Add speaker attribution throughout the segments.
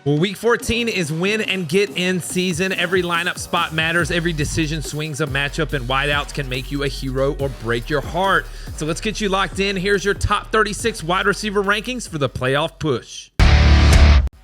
Speaker 1: Well, week 14 is win and get in season. Every lineup spot matters. Every decision swings a matchup, and wideouts can make you a hero or break your heart. So let's get you locked in. Here's your top 36 wide receiver rankings for the playoff push.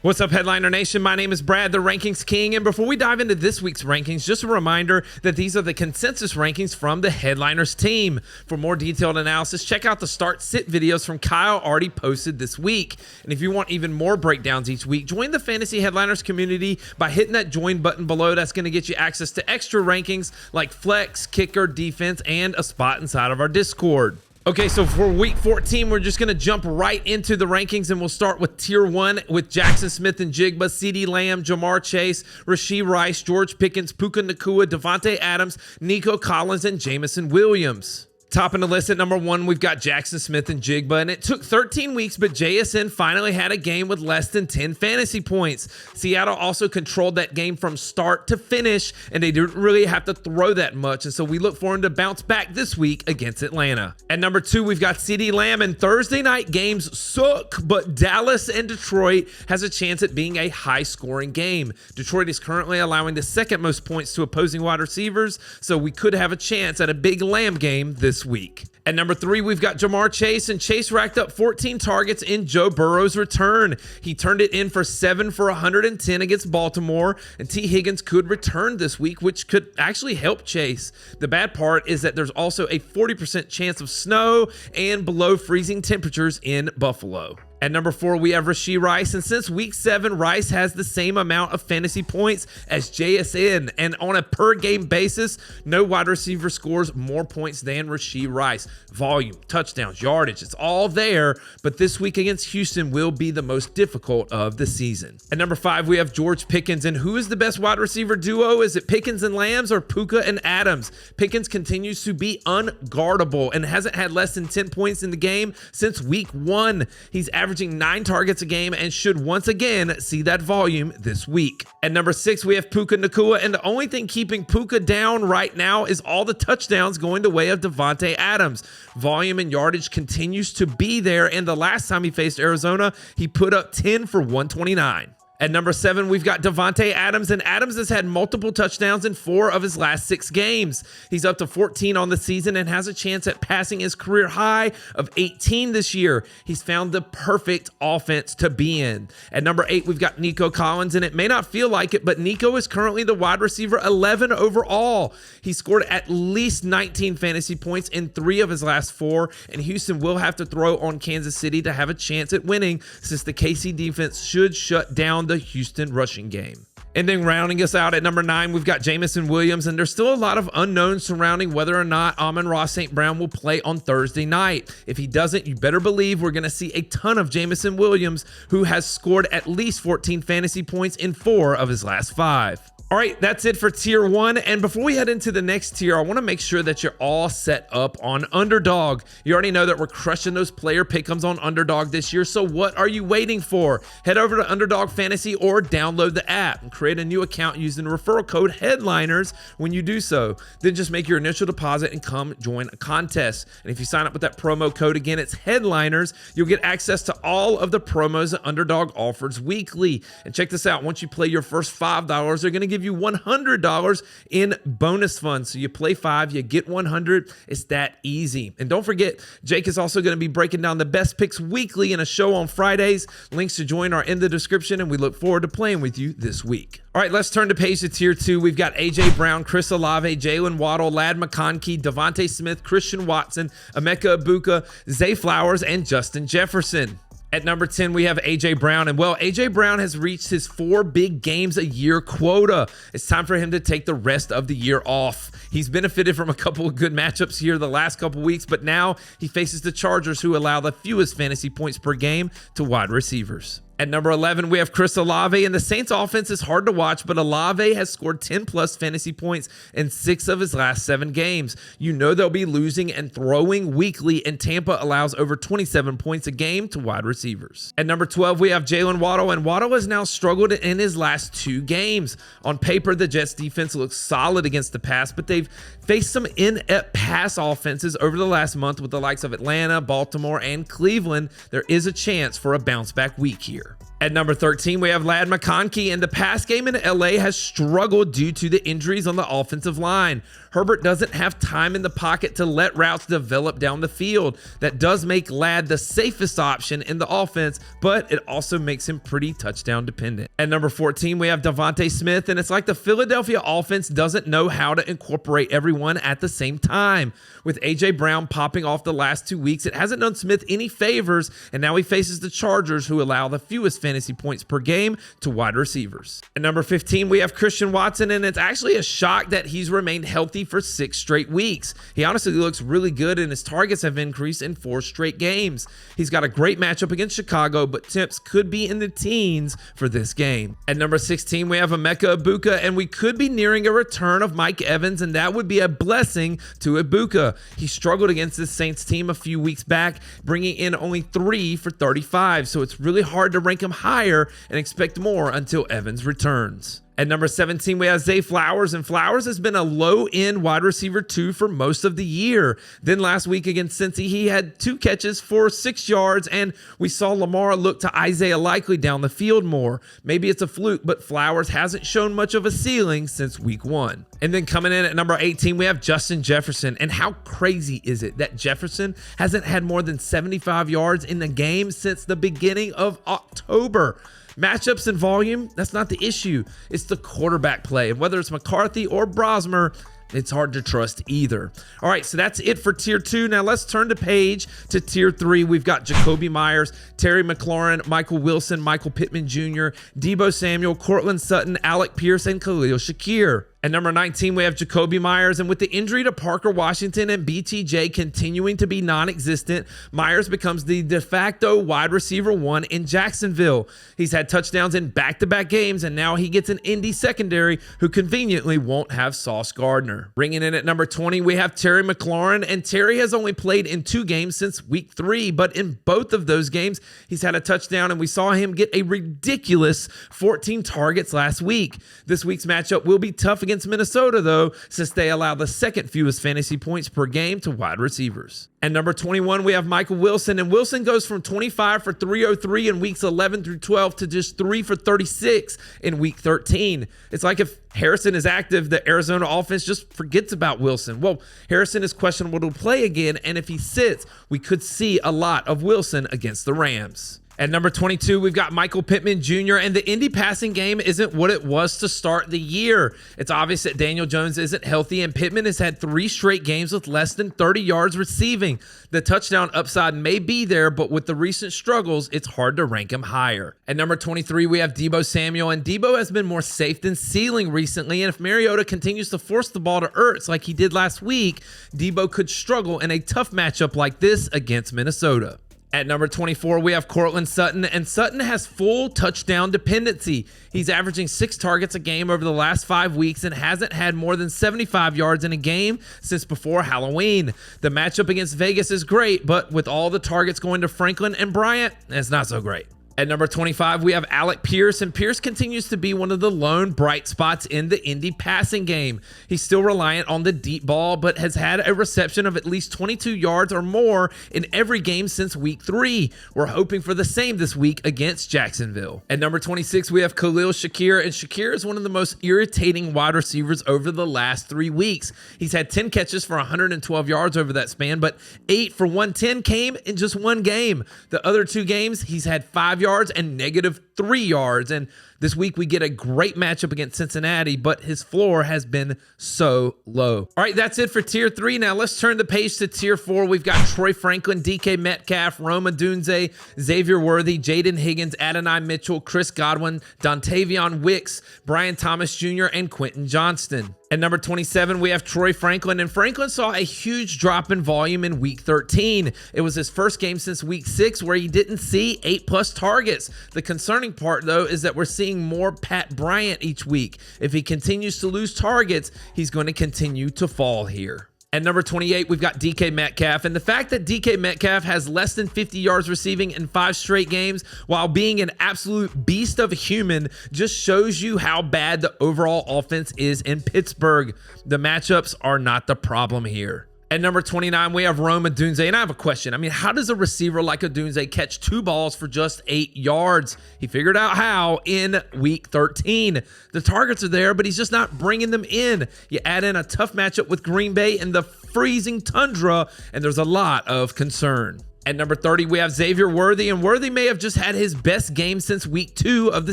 Speaker 1: What's up, Headliner Nation? My name is Brad, the Rankings King, and before we dive into this week's rankings, just a reminder that these are the consensus rankings from the Headliners team. For more detailed analysis, check out the start-sit videos from Kyle already posted this week. And if you want even more breakdowns each week, join the Fantasy Headliners community by hitting that join button below. That's going to get you access to extra rankings like flex, kicker, defense, and a spot inside of our Discord. Okay, so for week 14, we're just going to jump right into the rankings, and we'll start with tier 1 with Jackson Smith-Njigba, CeeDee Lamb, Ja'Marr Chase, Rashee Rice, George Pickens, Puka Nacua, Davante Adams, Nico Collins, and Jameson Williams. Topping the list at number 1, we've got Jackson Smith-Njigba, and it took 13 weeks, but JSN finally had a game with less than 10 fantasy points. Seattle also controlled that game from start to finish, and they didn't really have to throw that much, and so we look for him to bounce back this week against Atlanta. At number 2, we've got CeeDee Lamb, and Thursday night games suck, but Dallas and Detroit has a chance at being a high-scoring game. Detroit is currently allowing the second most points to opposing wide receivers, so we could have a chance at a big Lamb game this week. At number 3, we've got Ja'Marr Chase, and Chase racked up 14 targets in Joe Burrow's return. He turned it in for 7 for 110 against Baltimore, and T. Higgins could return this week, which could actually help Chase. The bad part is that there's also a 40% chance of snow and below freezing temperatures in Buffalo. At number 4, we have Rashee Rice, and since week 7, Rice has the same amount of fantasy points as JSN, and on a per-game basis, no wide receiver scores more points than Rashee Rice. Volume, touchdowns, yardage, it's all there, but this week against Houston will be the most difficult of the season. At number 5, we have George Pickens, and who is the best wide receiver duo? Is it Pickens and Lambs or Puka and Adams? Pickens continues to be unguardable and hasn't had less than 10 points in the game since week 1. He's averaging 9 targets a game and should once again see that volume this week. At number 6, we have Puka Nacua, and the only thing keeping Puka down right now is all the touchdowns going the way of Davante Adams. Volume and yardage continues to be there, and the last time he faced Arizona, he put up 10 for 129. At number 7, we've got Davante Adams, and Adams has had multiple touchdowns in 4 of his last 6 games. He's up to 14 on the season and has a chance at passing his career high of 18 this year. He's found the perfect offense to be in. At number 8, we've got Nico Collins, and it may not feel like it, but Nico is currently the wide receiver 11 overall. He scored at least 19 fantasy points in 3 of his last 4, and Houston will have to throw on Kansas City to have a chance at winning, since the KC defense should shut down the Houston rushing game. And then rounding us out at number 9, we've got Jameson Williams, and there's still a lot of unknowns surrounding whether or not Amon-Ra St. Brown will play on Thursday night. If he doesn't, you better believe we're going to see a ton of Jameson Williams, who has scored at least 14 fantasy points in 4 of his last 5. All right, that's it for tier 1. And before we head into the next tier, I want to make sure that you're all set up on Underdog. You already know that we're crushing those player pick'ems on Underdog this year. So what are you waiting for? Head over to Underdog Fantasy or download the app and create a new account using the referral code Headliners when you do so. Then just make your initial deposit and come join a contest. And if you sign up with that promo code, again, it's Headliners, you'll get access to all of the promos that Underdog offers weekly. And check this out. Once you play your first $5, they're going to give you $100 in bonus funds. So you play 5, you get 100. It's that easy. And don't forget, Jake is also going to be breaking down the best picks weekly in a show on Fridays. Links to join are in the description, and we look forward to playing with you this week. All right, let's turn the page to tier 2. We've got AJ Brown, Chris Olave, Jalen Waddle, Ladd McConkey, Devontae Smith, Christian Watson, Emeka Ibuka, Zay Flowers, and Justin Jefferson. At number 10, we have AJ Brown, and well, AJ Brown has reached his 4 big games a year quota. It's time for him to take the rest of the year off. He's benefited from a couple of good matchups here the last couple weeks, but now he faces the Chargers, who allow the fewest fantasy points per game to wide receivers. At number 11, we have Chris Olave, and the Saints offense is hard to watch, but Olave has scored 10 plus fantasy points in 6 of his last 7 games. You know they'll be losing and throwing weekly, and Tampa allows over 27 points a game to wide receivers. At number 12, we have Jalen Waddle, and Waddle has now struggled in his last 2 games. On paper, the Jets defense looks solid against the pass, but they've faced some inept pass offenses over the last month with the likes of Atlanta, Baltimore, and Cleveland. There is a chance for a bounce back week here. At number 13, we have Ladd McConkey, and the pass game in LA has struggled due to the injuries on the offensive line. Herbert doesn't have time in the pocket to let routes develop down the field. That does make Ladd the safest option in the offense, but it also makes him pretty touchdown dependent. At number 14, we have Devontae Smith, and it's like the Philadelphia offense doesn't know how to incorporate everyone at the same time. With A.J. Brown popping off the last 2 weeks, it hasn't done Smith any favors, and now he faces the Chargers, who allow the fewest fantasy points per game to wide receivers. At number 15, we have Christian Watson, and it's actually a shock that he's remained healthy for 6 straight weeks. He honestly looks really good, and his targets have increased in 4 straight games. He's got a great matchup against Chicago, but temps could be in the teens for this game. At number 16, we have Emeka Egbuka, and we could be nearing a return of Mike Evans, and that would be a blessing to Egbuka. He struggled against this Saints team a few weeks back, bringing in only 3 for 35, so it's really hard to rank him higher and expect more until Evans returns. At number 17, we have Zay Flowers, and Flowers has been a low-end wide receiver 2 for most of the year. Then last week against Cincy, he had 2 catches for 6 yards, and we saw Lamar look to Isaiah Likely down the field more. Maybe it's a fluke, but Flowers hasn't shown much of a ceiling since week 1. And then coming in at number 18, we have Justin Jefferson, and how crazy is it that Jefferson hasn't had more than 75 yards in the game since the beginning of October? Matchups and volume, that's not the issue. It's the quarterback play. And whether it's McCarthy or Brosmer, it's hard to trust either. All right, so that's it for tier 2. Now let's turn the page to tier 3. We've got Jakobi Meyers, Terry McLaurin, Michael Wilson, Michael Pittman Jr., Deebo Samuel, Cortland Sutton, Alec Pierce, and Khalil Shakir. At number 19, we have Jakobi Meyers, and with the injury to Parker Washington and BTJ continuing to be non-existent, Meyers becomes the de facto wide receiver 1 in Jacksonville. He's had touchdowns in back-to-back games, and now he gets an Indy secondary who conveniently won't have Sauce Gardner. Bringing in at number 20, we have Terry McLaurin, and Terry has only played in 2 games since week 3, but in both of those games, he's had a touchdown, and we saw him get a ridiculous 14 targets last week. This week's matchup will be tough against Minnesota, though, since they allow the second fewest fantasy points per game to wide receivers. At number 21, we have Michael Wilson, and Wilson goes from 25 for 303 in weeks 11 through 12 to just 3 for 36 in week 13. It's like if Harrison is active, the Arizona offense just forgets about Wilson. Well, Harrison is questionable to play again, and if he sits, we could see a lot of Wilson against the Rams. At number 22, we've got Michael Pittman Jr., and the Indy passing game isn't what it was to start the year. It's obvious that Daniel Jones isn't healthy, and Pittman has had 3 straight games with less than 30 yards receiving. The touchdown upside may be there, but with the recent struggles, it's hard to rank him higher. At number 23, we have Deebo Samuel, and Deebo has been more safe than ceiling recently, and if Mariota continues to force the ball to Ertz like he did last week, Deebo could struggle in a tough matchup like this against Minnesota. At number 24, we have Cortland Sutton, and Sutton has full touchdown dependency. He's averaging 6 targets a game over the last 5 weeks and hasn't had more than 75 yards in a game since before Halloween. The matchup against Vegas is great, but with all the targets going to Franklin and Bryant, it's not so great. At number 25, we have Alec Pierce, and Pierce continues to be one of the lone bright spots in the Indy passing game. He's still reliant on the deep ball, but has had a reception of at least 22 yards or more in every game since week 3. We're hoping for the same this week against Jacksonville. At number 26, we have Khalil Shakir, and Shakir is one of the most irritating wide receivers over the last 3 weeks. He's had 10 catches for 112 yards over that span, but 8 for 110 came in just 1 game. The other 2 games, he's had 5 yards and negative 3 yards. And this week we get a great matchup against Cincinnati, but his floor has been so low. All right, that's it for tier 3. Now let's turn the page to tier 4. We've got Troy Franklin, DK Metcalf, Rome Odunze, Xavier Worthy, Jaden Higgins, Adonai Mitchell, Chris Godwin, Dontavion Wicks, Brian Thomas Jr., and Quentin Johnston. At number 27, we have Troy Franklin, and Franklin saw a huge drop in volume in week 13. It was his first game since week 6 where he didn't see 8+ targets. The concerning part, though, is that we're seeing more Pat Bryant each week. If he continues to lose targets, he's going to continue to fall here. At number 28, we've got DK Metcalf, and the fact that DK Metcalf has less than 50 yards receiving in 5 straight games while being an absolute beast of a human just shows you how bad the overall offense is in Pittsburgh. The matchups are not the problem here. At number 29, we have Rome Odunze. And I have a question. I mean, how does a receiver like Odunze catch 2 balls for just 8 yards? He figured out how in week 13. The targets are there, but he's just not bringing them in. You add in a tough matchup with Green Bay in the freezing tundra, and there's a lot of concern. At number 30, we have Xavier Worthy, and Worthy may have just had his best game since week 2 of the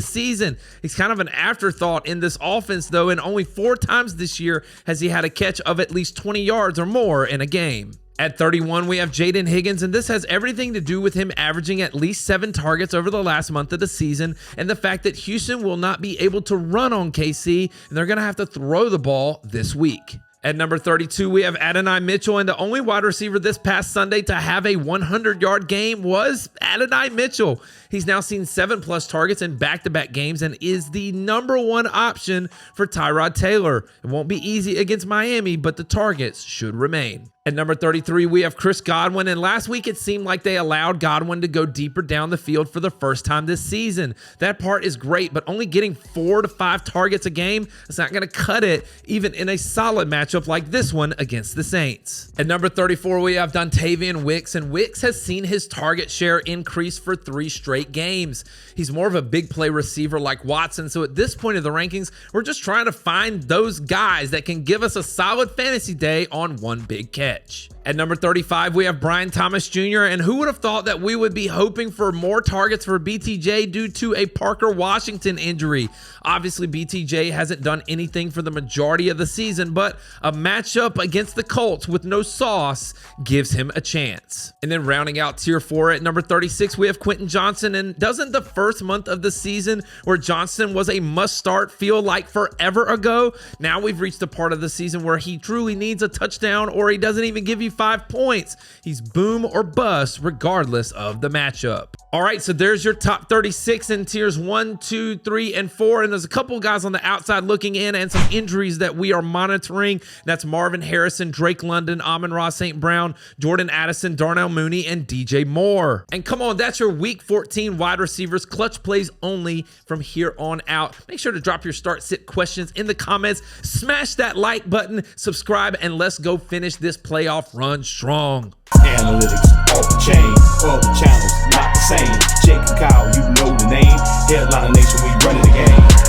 Speaker 1: season. He's kind of an afterthought in this offense, though, and only 4 times this year has he had a catch of at least 20 yards or more in a game. At 31, we have Jaden Higgins, and this has everything to do with him averaging at least 7 targets over the last month of the season, and the fact that Houston will not be able to run on KC, and they're going to have to throw the ball this week. At number 32, we have Adonai Mitchell, and the only wide receiver this past Sunday to have a 100-yard game was Adonai Mitchell. He's now seen 7+ targets in back-to-back games and is the number 1 option for Tyrod Taylor. It won't be easy against Miami, but the targets should remain. At number 33, we have Chris Godwin, and last week it seemed like they allowed Godwin to go deeper down the field for the first time this season. That part is great, but only getting 4 to 5 targets a game is not going to cut it, even in a solid matchup like this one against the Saints. At number 34, we have Dontavian Wicks, and Wicks has seen his target share increase for 3 straight games. He's more of a big play receiver like Watson, so at this point of the rankings, we're just trying to find those guys that can give us a solid fantasy day on one big catch. At number 35, we have Brian Thomas Jr., and who would have thought that we would be hoping for more targets for BTJ due to a Parker Washington injury? Obviously, BTJ hasn't done anything for the majority of the season, but a matchup against the Colts with no Sauce gives him a chance. And then rounding out tier 4 at number 36, we have Quentin Johnson, and doesn't the first month of the season where Johnson was a must-start feel like forever ago? Now we've reached the part of the season where he truly needs a touchdown or he doesn't even give you 5 points. He's boom or bust regardless of the matchup. All right, so there's your top 36 in tiers 1, 2, 3, and 4. And there's a couple guys on the outside looking in and some injuries that we are monitoring. That's Marvin Harrison, Drake London, Amon-Ra St. Brown, Jordan Addison, Darnell Mooney, and DJ Moore. And come on, that's your week 14 wide receivers. Clutch plays only from here on out. Make sure to drop your start sit questions in the comments. Smash that like button, subscribe, and let's go finish this playoff run strong.
Speaker 2: Analytics off the chain, all the channels not the same. Jake and Kyle, you know the name. Headliner Nation, we running the game.